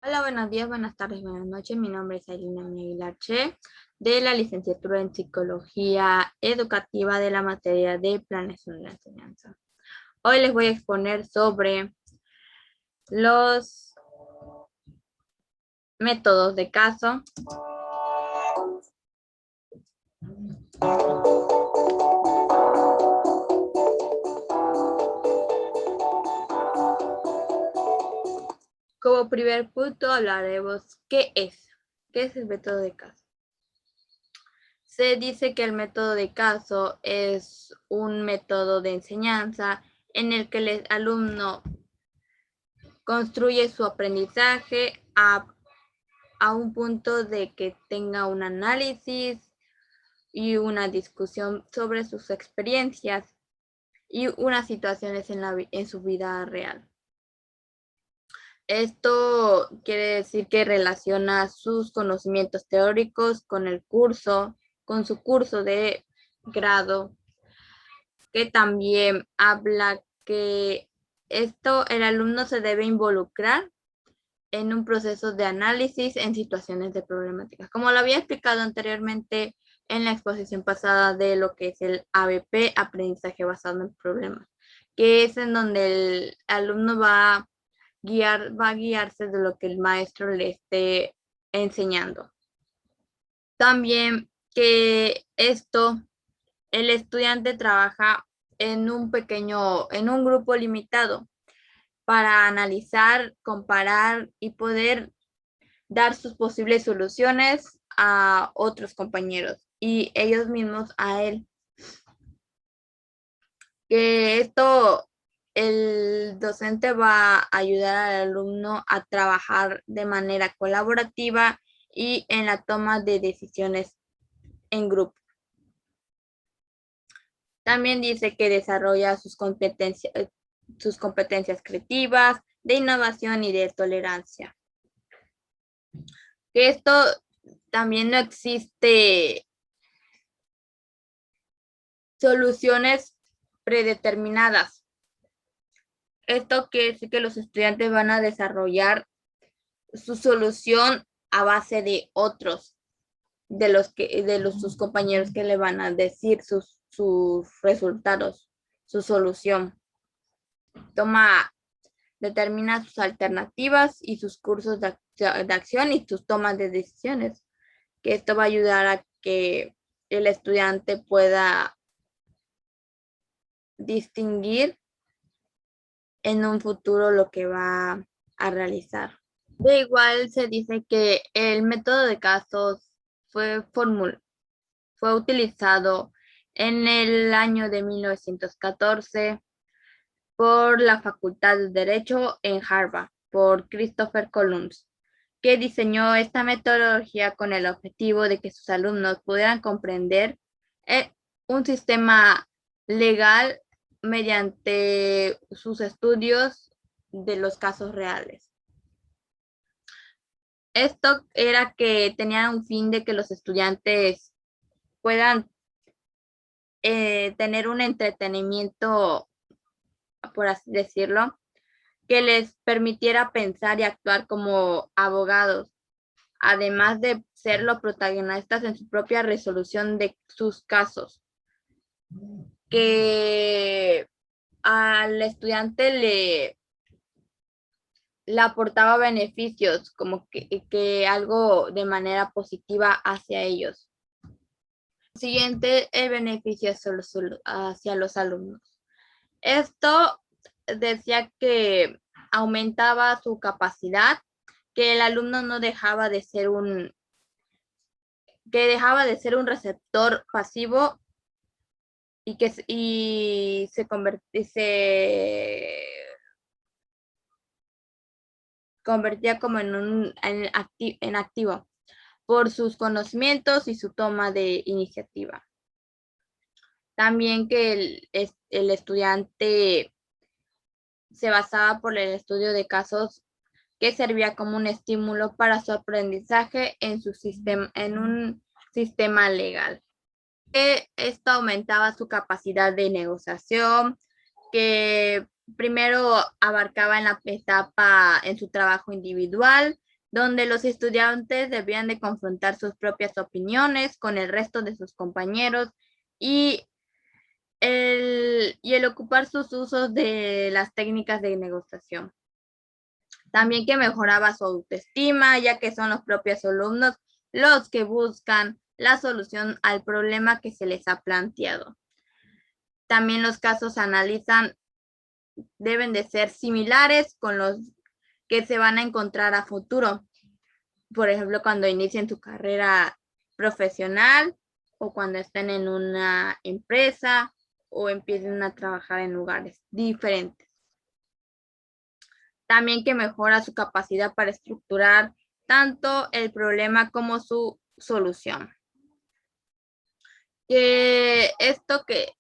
Hola, buenos días, buenas tardes, buenas noches. Mi nombre es Ailina Aguilar Che, de la licenciatura en Psicología Educativa de la materia de Planeación de la Enseñanza. Hoy les voy a exponer sobre los métodos de caso. Como primer punto hablaremos qué es el método de caso. Se dice que el método de caso es un método de enseñanza en el que el alumno construye su aprendizaje a un punto de que tenga un análisis y una discusión sobre sus experiencias y unas situaciones en su vida real. Esto quiere decir que relaciona sus conocimientos teóricos con con su curso de grado, que también habla que el alumno se debe involucrar en un proceso de análisis en situaciones de problemáticas. Como lo había explicado anteriormente en la exposición pasada de lo que es el ABP, aprendizaje basado en problemas, que es en donde el alumno va a guiarse de lo que el maestro le esté enseñando. También que el estudiante trabaja en un grupo limitado para analizar, comparar y poder dar sus posibles soluciones a otros compañeros y ellos mismos a él. Que el docente va a ayudar al alumno a trabajar de manera colaborativa y en la toma de decisiones en grupo. También dice que desarrolla sus competencias creativas, de innovación y de tolerancia. Que esto también no existe soluciones predeterminadas. Esto quiere decir que los estudiantes van a desarrollar su solución a base de otros, sus compañeros que le van a decir sus resultados, su solución. Determina sus alternativas y sus cursos de acción y sus tomas de decisiones. Que esto va a ayudar a que el estudiante pueda distinguir en un futuro lo que va a realizar. De igual se dice que el método de casos fue utilizado en el año de 1914 por la Facultad de Derecho en Harvard, por Christopher Columbus, que diseñó esta metodología con el objetivo de que sus alumnos pudieran comprender eh, un sistema legal mediante sus estudios de los casos reales. Esto era que tenía un fin de que los estudiantes puedan tener un entretenimiento, por así decirlo, que les permitiera pensar y actuar como abogados, además de ser los protagonistas en su propia resolución de sus casos. Que al estudiante le aportaba beneficios, como que algo de manera positiva hacia ellos. Siguiente, el beneficio hacia los alumnos. Esto decía que aumentaba su capacidad, que el alumno no dejaba de ser que dejaba de ser un receptor pasivo y se convertía como en activo por sus conocimientos y su toma de iniciativa. También que el estudiante se basaba por el estudio de casos que servía como un estímulo para su aprendizaje en un sistema legal. Que esto aumentaba su capacidad de negociación, que primero abarcaba en la etapa en su trabajo individual, donde los estudiantes debían de confrontar sus propias opiniones con el resto de sus compañeros y el ocupar sus usos de las técnicas de negociación. También que mejoraba su autoestima, ya que son los propios alumnos los que buscan la solución al problema que se les ha planteado. También los casos analizan deben de ser similares con los que se van a encontrar a futuro. Por ejemplo, cuando inicien su carrera profesional o cuando estén en una empresa o empiecen a trabajar en lugares diferentes. También que mejora su capacidad para estructurar tanto el problema como su solución. Esto que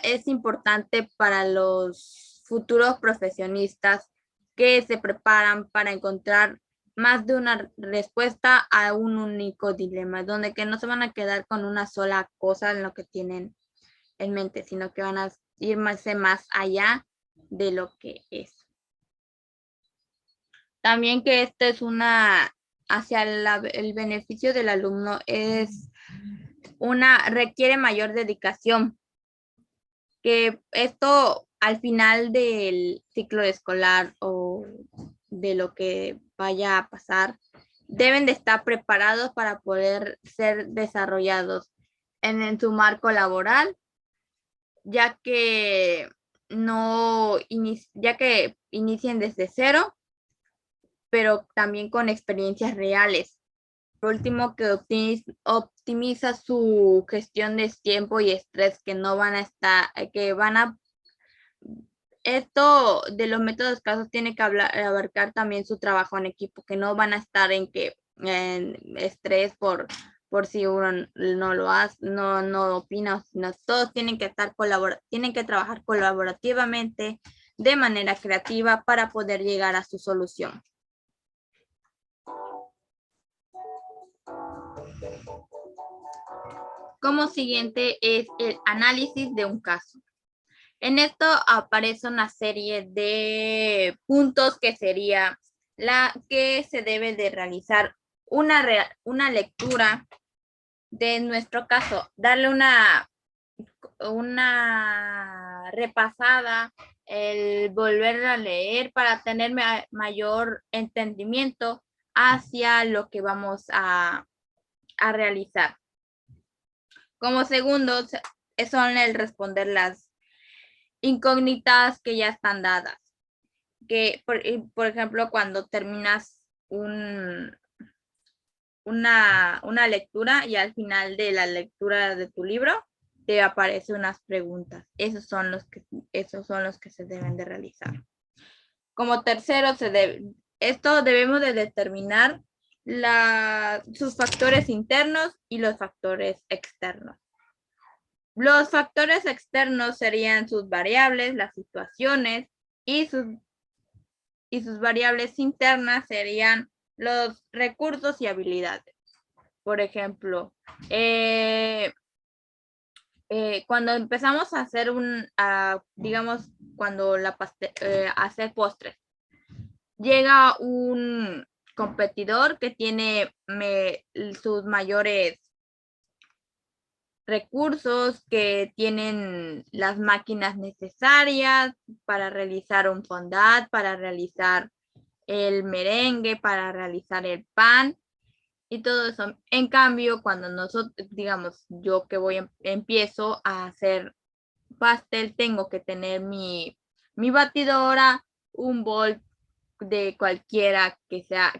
es importante para los futuros profesionistas que se preparan para encontrar más de una respuesta a un único dilema, donde que no se van a quedar con una sola cosa en lo que tienen en mente, sino que van a ir más allá de lo que es. También que esto es hacia el beneficio del alumno, requiere mayor dedicación, que esto al final del ciclo escolar o de lo que vaya a pasar, deben de estar preparados para poder ser desarrollados en su marco laboral, ya que inicien desde cero, pero también con experiencias reales. Por último, que optimiza su gestión de tiempo y estrés, que no van a estar, esto de los métodos casos tiene que abarcar también su trabajo en equipo, que no van a estar en estrés por si uno no lo hace, no opina, sino todos tienen que tienen que trabajar colaborativamente de manera creativa para poder llegar a su solución. Como siguiente es el análisis de un caso. En esto aparece una serie de puntos que sería la que se debe de realizar una lectura de nuestro caso, darle una repasada, el volver a leer para tener mayor entendimiento hacia lo que vamos a realizar. Como segundo, son el responder las incógnitas que ya están dadas. Que, por ejemplo, cuando terminas una lectura y al final de la lectura de tu libro, te aparecen unas preguntas. Esos son los que se deben de realizar. Como tercero, esto debemos de determinar sus factores internos y los factores externos. Los factores externos serían sus variables, las situaciones, y sus variables internas serían los recursos y habilidades. Por ejemplo, cuando empezamos a hacer digamos, cuando hacer postres, llega un competidor que tiene sus mayores recursos, que tienen las máquinas necesarias para realizar un fondant, para realizar el merengue, para realizar el pan y todo eso. En cambio, cuando nosotros, digamos, yo que empiezo a hacer pastel, tengo que tener mi batidora, un bol de cualquiera que sea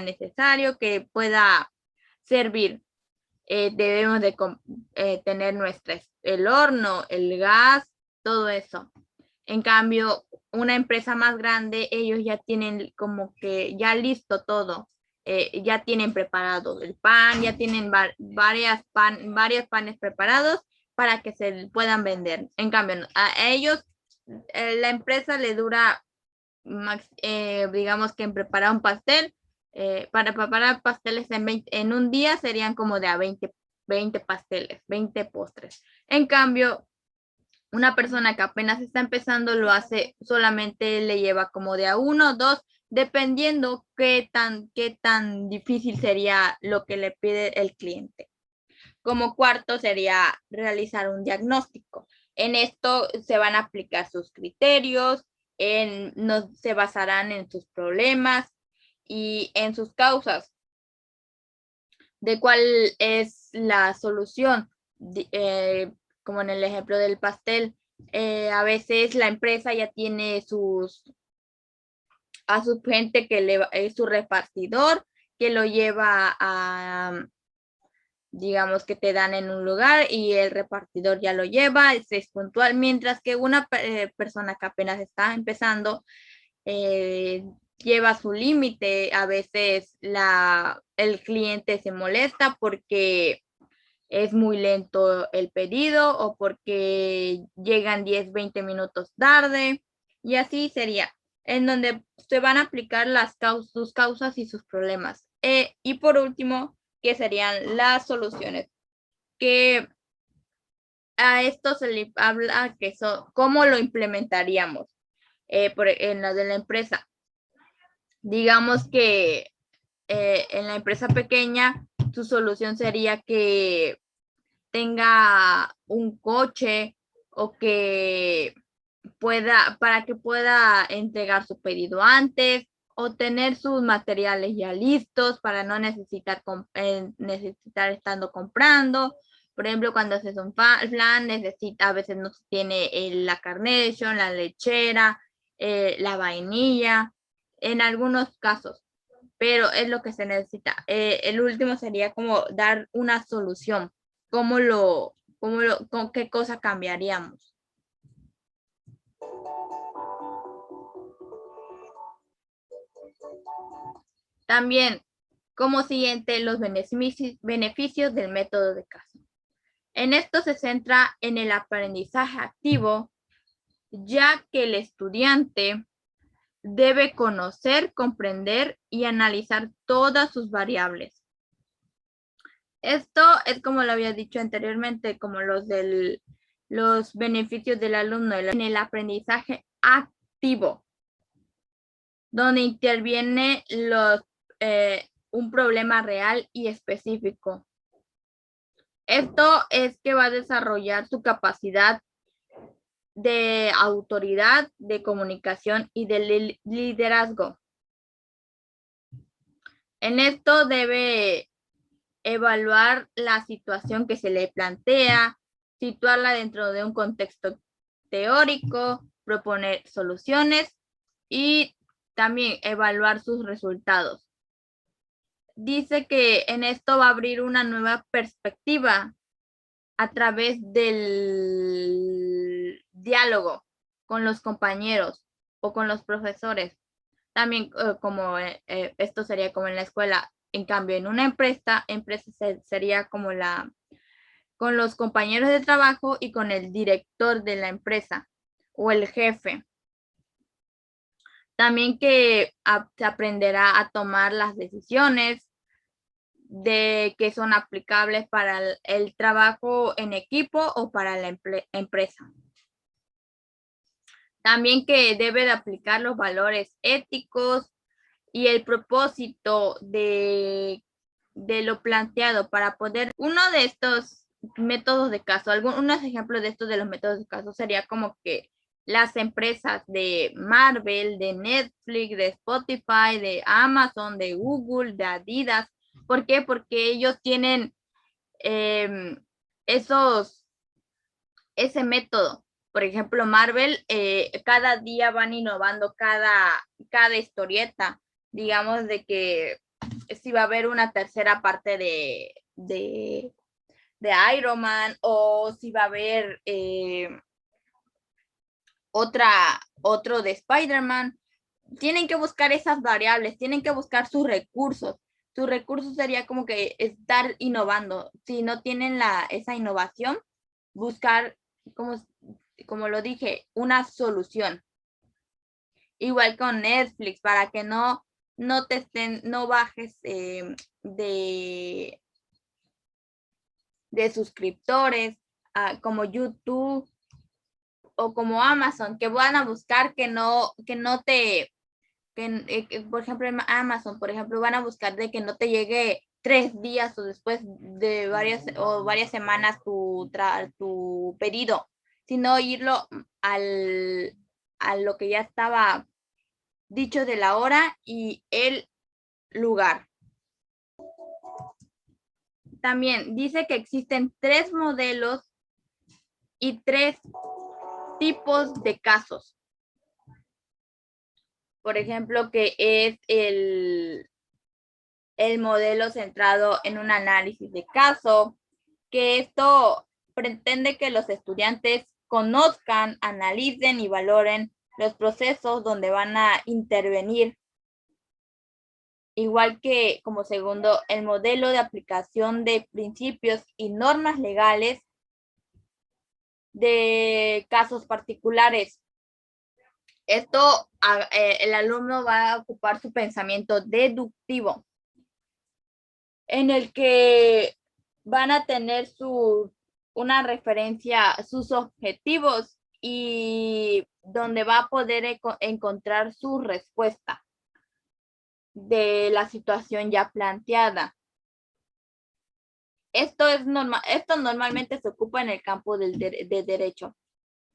necesario, que pueda servir. Debemos de tener el horno, el gas, todo eso. En cambio, una empresa más grande, ellos ya tienen como que ya listo todo. Ya tienen preparado el pan, ya tienen varios panes preparados para que se puedan vender. En cambio, a ellos, la empresa le dura, digamos que en preparar un pastel, para preparar pasteles en un día serían como de a 20 pasteles, 20 postres. En cambio, una persona que apenas está empezando lo hace, solamente le lleva como de a 1, 2, dependiendo qué tan difícil sería lo que le pide el cliente. Como cuarto sería realizar un diagnóstico. En esto se van a aplicar sus criterios, se basarán en sus problemas y en sus causas, de cuál es la solución. Como en el ejemplo del pastel, a veces la empresa ya tiene a su gente que es su repartidor, que lo lleva a, digamos que te dan en un lugar y el repartidor ya lo lleva, es puntual, mientras que una persona que apenas está empezando lleva su límite. A veces el cliente se molesta porque es muy lento el pedido o porque llegan 10, 20 minutos tarde, y así sería, en donde se van a aplicar sus causas y sus problemas. Y por último, que serían las soluciones, que a esto se le habla que son cómo lo implementaríamos en la de la empresa. Digamos que en la empresa pequeña, su solución sería que tenga un coche o para que pueda entregar su pedido antes o tener sus materiales ya listos para no necesitar estando comprando. Por ejemplo, cuando haces un flan, a veces no se tiene la Carnation, la lechera, la vainilla, en algunos casos, pero es lo que se necesita. El último sería como dar una solución. ¿Con qué cosa cambiaríamos? También, como siguiente, los beneficios del método de caso. En esto se centra en el aprendizaje activo, ya que el estudiante debe conocer, comprender y analizar todas sus variables. Esto es como lo había dicho anteriormente, como los beneficios del alumno en el aprendizaje activo, donde interviene un problema real y específico. Esto es que va a desarrollar su capacidad de autoridad, de comunicación y de liderazgo. En esto debe evaluar la situación que se le plantea, situarla dentro de un contexto teórico, proponer soluciones y también evaluar sus resultados. Dice que en esto va a abrir una nueva perspectiva a través del diálogo con los compañeros o con los profesores. También como esto sería como en la escuela. En cambio, en una empresa sería como con los compañeros de trabajo y con el director de la empresa o el jefe. También que se aprenderá a tomar las decisiones que son aplicables para el trabajo en equipo o para la empresa. También que debe de aplicar los valores éticos y el propósito de lo planteado para poder. Uno de estos métodos de caso, unos ejemplos de estos de los métodos de caso sería como que las empresas de Marvel, de Netflix, de Spotify, de Amazon, de Google, de Adidas. ¿Por qué? Porque ellos tienen ese método. Por ejemplo, Marvel, cada día van innovando cada historieta. Digamos de que si va a haber una tercera parte de Iron Man o si va a haber otro de Spider-Man. Tienen que buscar esas variables, tienen que buscar sus recursos. Sus recursos sería como que estar innovando. Si no tienen esa innovación, buscar, como lo dije, una solución. Igual con Netflix, para que no bajes de suscriptores, como YouTube o como Amazon, que van a buscar que no te por ejemplo, en Amazon, por ejemplo, van a buscar de que no te llegue 3 días o después de varias semanas tu pedido, sino irlo a lo que ya estaba dicho de la hora y el lugar. También dice que existen 3 modelos y 3 tipos de casos. Por ejemplo, que es el modelo centrado en un análisis de caso, que esto pretende que los estudiantes conozcan, analicen y valoren los procesos donde van a intervenir. Igual que como segundo, el modelo de aplicación de principios y normas legales de casos particulares. Esto, el alumno va a ocupar su pensamiento deductivo, en el que van a tener una referencia, sus objetivos y donde va a poder encontrar su respuesta de la situación ya planteada. Esto normalmente se ocupa en el campo de derecho,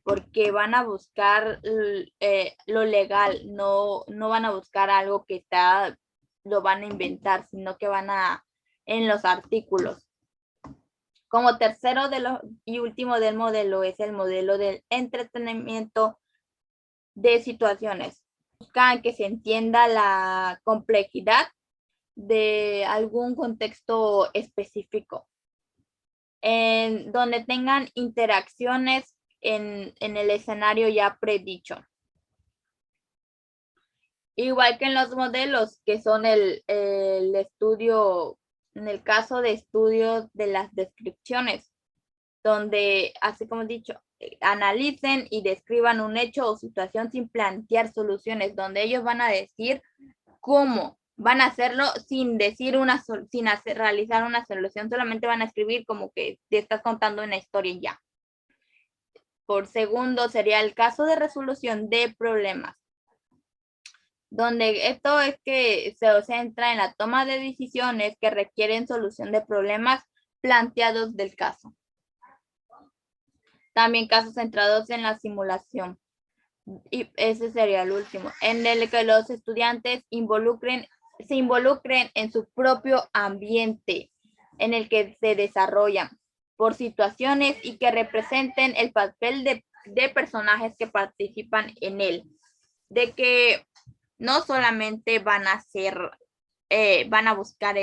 porque van a buscar lo legal, no van a buscar algo que lo van a inventar, sino que van en los artículos. Como tercero y último del modelo es el modelo del entretenimiento de situaciones. Buscan que se entienda la complejidad de algún contexto específico, en donde tengan interacciones en el escenario ya predicho. Igual que en los modelos, que son el estudio, en el caso de estudios de las descripciones, donde, así como he dicho, analicen y describan un hecho o situación sin plantear soluciones, donde ellos van a decir cómo van a hacerlo sin realizar una solución, solamente van a escribir como que te estás contando una historia y ya. Por segundo sería el caso de resolución de problemas, donde esto es que se centra en la toma de decisiones que requieren solución de problemas planteados del caso. También casos centrados en la simulación. Y ese sería el último, en el que los estudiantes se involucren en su propio ambiente en el que se desarrollan por situaciones y que representen el papel de personajes que participan en él. De que no solamente van a buscar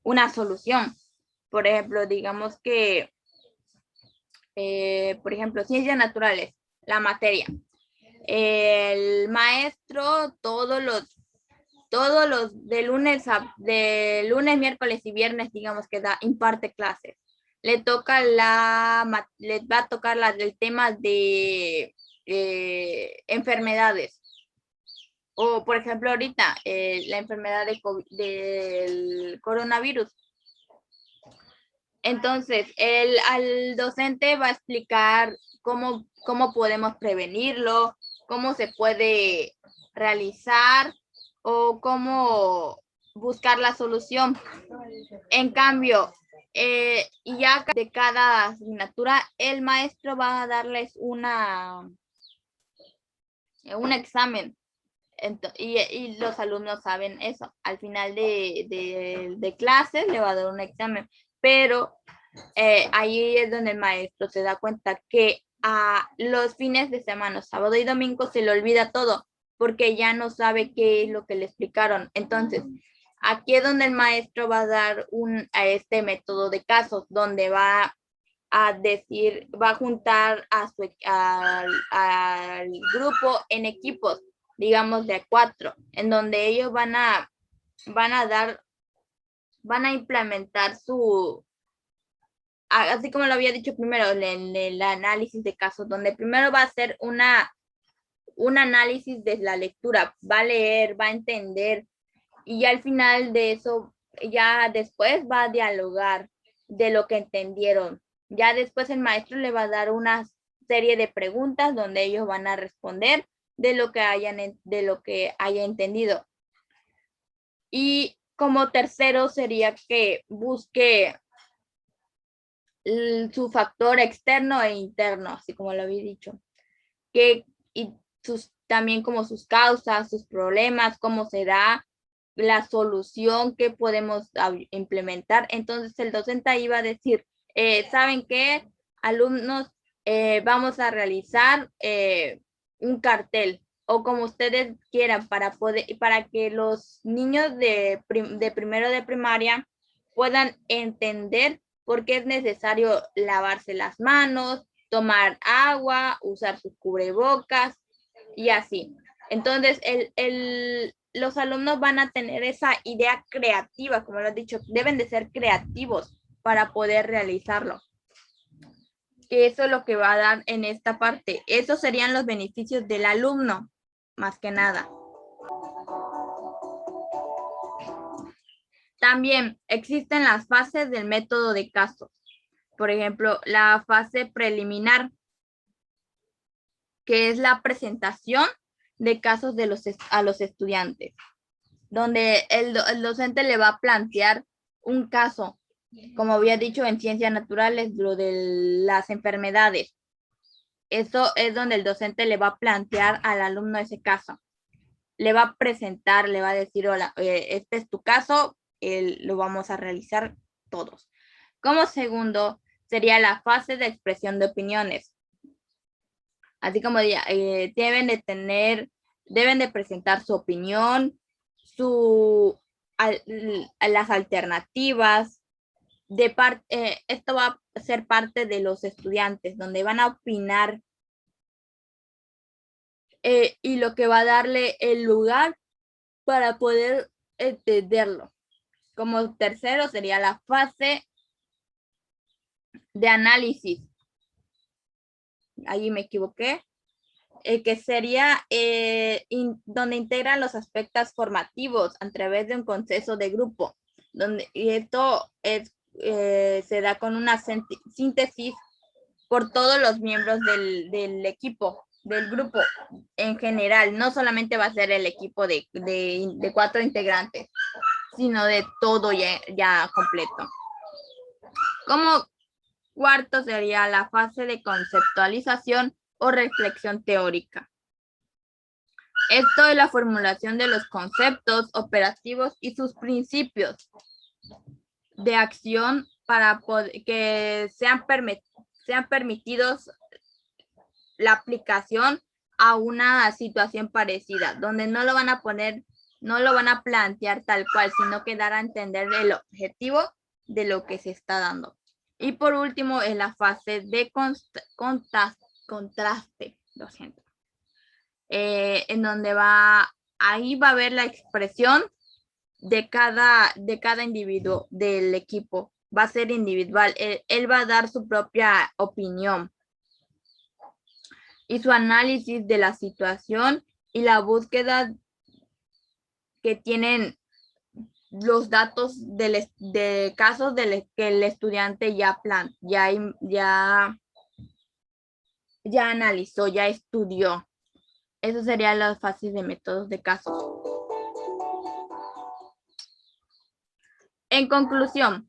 una solución. Por ejemplo, digamos que, por ejemplo, ciencias naturales, la materia. El maestro todos los de lunes, miércoles y viernes, digamos que imparte clases. Le va a tocar el tema de enfermedades. O, por ejemplo, ahorita, la enfermedad del coronavirus. Entonces, al docente va a explicar cómo podemos prevenirlo, cómo se puede realizar o cómo buscar la solución. En cambio, ya de cada asignatura, el maestro va a darles un examen. Y los alumnos saben eso. Al final de clases le va a dar un examen, pero ahí es donde el maestro se da cuenta que a los fines de semana, sábado y domingo, se le olvida todo, porque ya no sabe qué es lo que le explicaron. Entonces, aquí es donde el maestro va a dar a este método de casos, donde va a juntar al grupo en equipos, digamos de 4, en donde ellos van a implementar así como lo había dicho primero, en el análisis de casos, donde primero va a hacer un análisis de la lectura, va a leer, va a entender, y ya al final de eso, ya después va a dialogar de lo que entendieron. Ya después el maestro le va a dar una serie de preguntas donde ellos van a responder de lo que haya entendido. Y como tercero sería que busque su factor externo e interno, así como lo había dicho, y también como sus causas, sus problemas, cómo se da la solución que podemos implementar. Entonces el docente ahí va a decir, ¿saben qué? Alumnos, vamos a realizar un cartel o como ustedes quieran para que los niños de primero de primaria puedan entender por qué es necesario lavarse las manos, tomar agua, usar sus cubrebocas y así. Entonces, los alumnos van a tener esa idea creativa, como lo has dicho, deben de ser creativos para poder realizarlo. Eso es lo que va a dar en esta parte. Esos serían los beneficios del alumno, más que nada. También existen las fases del método de casos. Por ejemplo, la fase preliminar, que es la presentación de casos a los estudiantes, donde el docente le va a plantear un caso, como había dicho en ciencias naturales, lo de las enfermedades. Eso es donde el docente le va a plantear al alumno ese caso. Le va a presentar, le va a decir, hola, este es tu caso, lo vamos a realizar todos. Como segundo, sería la fase de expresión de opiniones. Así como deben de presentar su opinión, las alternativas. Esto va a ser parte de los estudiantes, donde van a opinar y lo que va a darle el lugar para poder entenderlo. Como tercero sería la fase de análisis. Allí me equivoqué. Que sería donde integran los aspectos formativos a través de un consenso de grupo, y esto se da con una síntesis por todos los miembros del equipo, del grupo en general. No solamente va a ser el equipo de 4 integrantes, sino de todo ya completo. Como cuarto sería la fase de conceptualización o reflexión teórica. Esto es la formulación de los conceptos operativos y sus principios de acción para que sean permitidos la aplicación a una situación parecida, donde no lo van a plantear tal cual, sino que dar a entender el objetivo de lo que se está dando. Y por último, es la fase de contraste, lo siento. En donde ahí va a haber la expresión de cada individuo del equipo. Va a ser individual. Él va a dar su propia opinión y su análisis de la situación y la búsqueda que tienen los datos de casos que el estudiante ya analizó, ya estudió. Eso serían las fases de métodos de casos. En conclusión,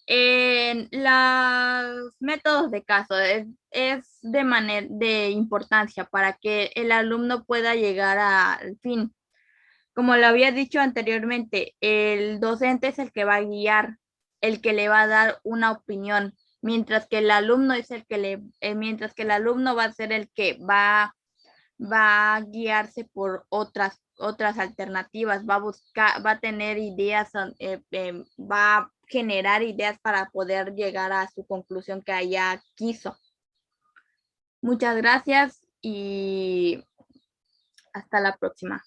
los métodos de caso es de importancia para que el alumno pueda llegar al fin. Como lo había dicho anteriormente, el docente es el que va a guiar, el que le va a dar una opinión, mientras que el alumno va a ser el que va a guiarse por otras alternativas, va a tener ideas, va a generar ideas para poder llegar a su conclusión que ella quiso. Muchas gracias y hasta la próxima.